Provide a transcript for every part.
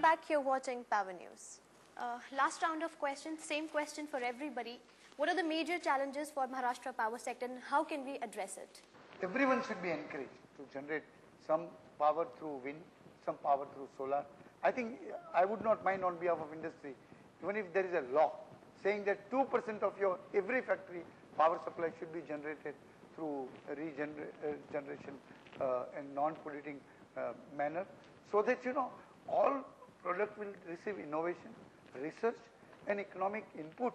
back. You're watching Power News. Last round of questions, same question for everybody. What are the major challenges for Maharashtra power sector and how can we address it? Everyone should be encouraged to generate some power through wind, some power through solar. I think I would not mind on behalf of industry, even if there is a law saying that 2% of your every factory power supply should be generated through regeneration and non-polluting manner, so that all products will receive innovation, research and economic input,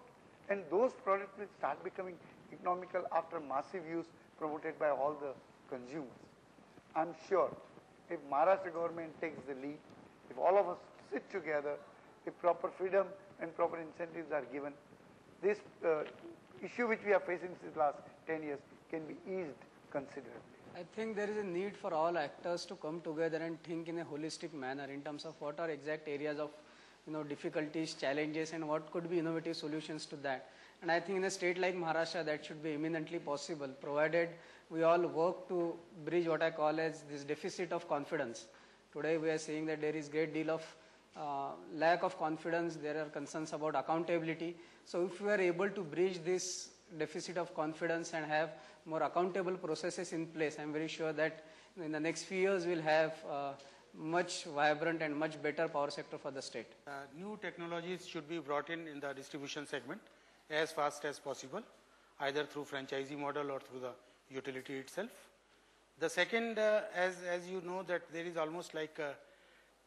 and those products will start becoming economical after massive use promoted by all the consumers. I'm sure if Maharashtra government takes the lead, if all of us sit together, if proper freedom and proper incentives are given, this issue which we are facing since last 10 years can be eased considerably. I think there is a need for all actors to come together and think in a holistic manner in terms of what are exact areas of difficulties, challenges, and what could be innovative solutions to that. And I think in a state like Maharashtra that should be eminently possible, provided we all work to bridge what I call as this deficit of confidence. Today we are seeing that there is great deal of lack of confidence, there are concerns about accountability. So if we are able to bridge this deficit of confidence and have more accountable processes in place, I'm very sure that in the next few years we'll have much vibrant and much better power sector for the state. New technologies should be brought in the distribution segment as fast as possible, either through franchisee model or through the utility itself. The second, as you know, that there is almost like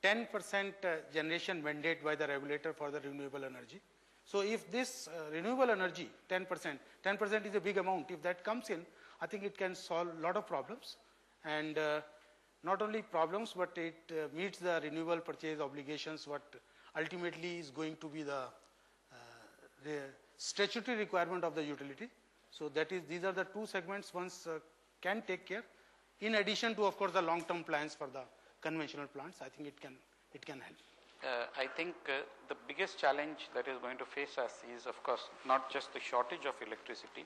10% generation mandate by the regulator for the renewable energy. So if this renewable energy, 10% is a big amount. If that comes in, I think it can solve a lot of problems. And not only problems, but it meets the renewable purchase obligations, what ultimately is going to be the statutory requirement of the utility. So that is, these are the two segments one can take care. In addition to, of course, the long-term plans for the conventional plants, I think it can help. I think the biggest challenge that is going to face us is, of course, not just the shortage of electricity,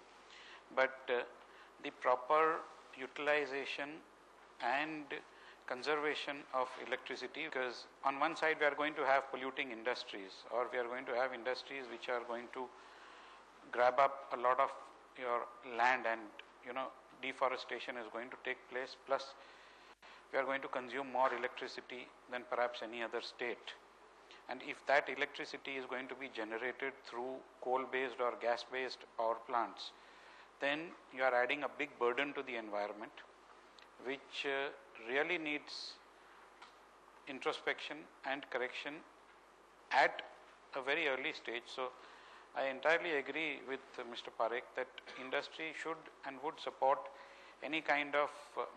but the proper utilization and conservation of electricity, because on one side we are going to have polluting industries, or we are going to have industries which are going to grab up a lot of your land, and deforestation is going to take place, plus we are going to consume more electricity than perhaps any other state. And if that electricity is going to be generated through coal-based or gas-based power plants, then you are adding a big burden to the environment, which really needs introspection and correction at a very early stage. So I entirely agree with Mr. Parekh that industry should and would support any kind of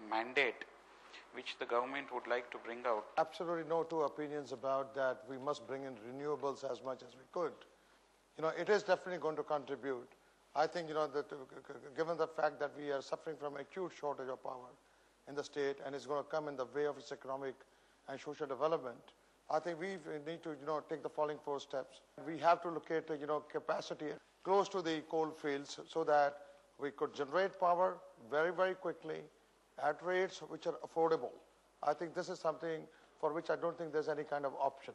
mandate which the government would like to bring out. Absolutely no two opinions about that. We must bring in renewables as much as we could. It is definitely going to contribute. I think, that given the fact that we are suffering from acute shortage of power in the state, and it's going to come in the way of its economic and social development, I think we need to, take the following 4 steps. We have to locate, capacity close to the coal fields so that we could generate power very, very quickly at rates which are affordable. I think this is something for which I don't think there's any kind of option.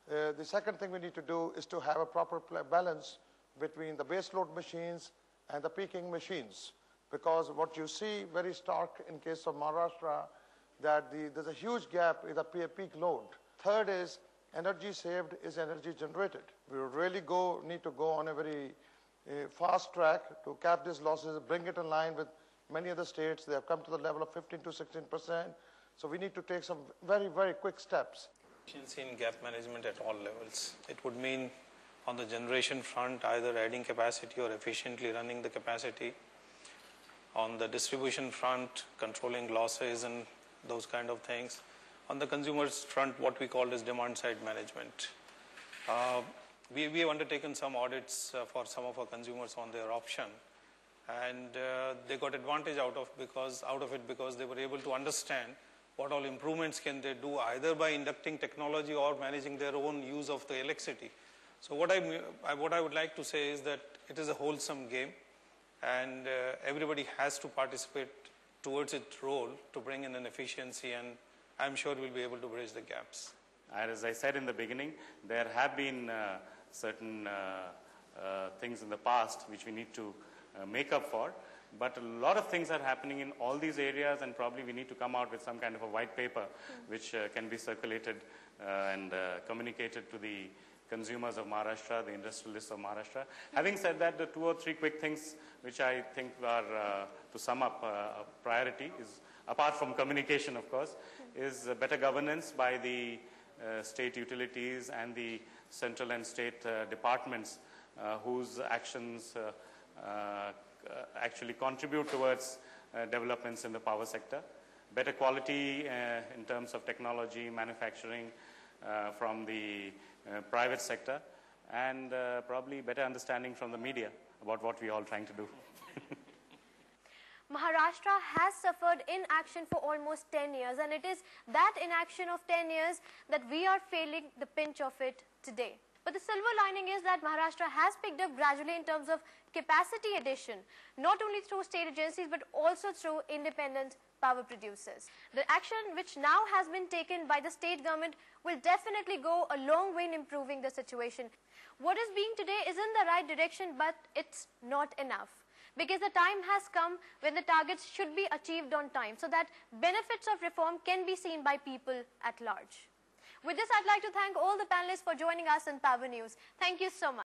The second thing we need to do is to have a proper balance between the base load machines and the peaking machines, because what you see very stark in case of Maharashtra, that there's a huge gap in the peak load. Third is energy saved is energy generated. We would really need to go on a very fast track to cap these losses, bring it in line with many other states. They have come to the level of 15 to 16%. So we need to take some very, very quick steps. Efficiency in gap management at all levels. It would mean on the generation front, either adding capacity or efficiently running the capacity. On the distribution front, controlling losses and those kind of things. On the consumer's front, what we call as demand side management. We have undertaken some audits for some of our consumers on their option, and they got advantage out of it because they were able to understand what all improvements can they do either by inducting technology or managing their own use of the electricity. So what I would like to say is that it is a wholesome game, and everybody has to participate towards its role to bring in an efficiency, and I'm sure we'll be able to bridge the gaps. As I said in the beginning, there have been certain things in the past which we need to make up for. But a lot of things are happening in all these areas, and probably we need to come out with some kind of a white paper which can be circulated and communicated to the consumers of Maharashtra, the industrialists of Maharashtra. Having said that, the 2 or 3 quick things which I think are, to sum up, a priority is, apart from communication of course, is better governance by the state utilities and the central and state departments whose actions actually contribute towards developments in the power sector. Better quality in terms of technology, manufacturing from the private sector, and probably better understanding from the media about what we are all trying to do. Maharashtra has suffered inaction for almost 10 years, and it is that inaction of 10 years that we are feeling the pinch of it today. But the silver lining is that Maharashtra has picked up gradually in terms of capacity addition, not only through state agencies but also through independent power producers. The action which now has been taken by the state government will definitely go a long way in improving the situation. What is being today is in the right direction, but it's not enough, because the time has come when the targets should be achieved on time so that benefits of reform can be seen by people at large. With this, I'd like to thank all the panelists for joining us in Power News. Thank you so much.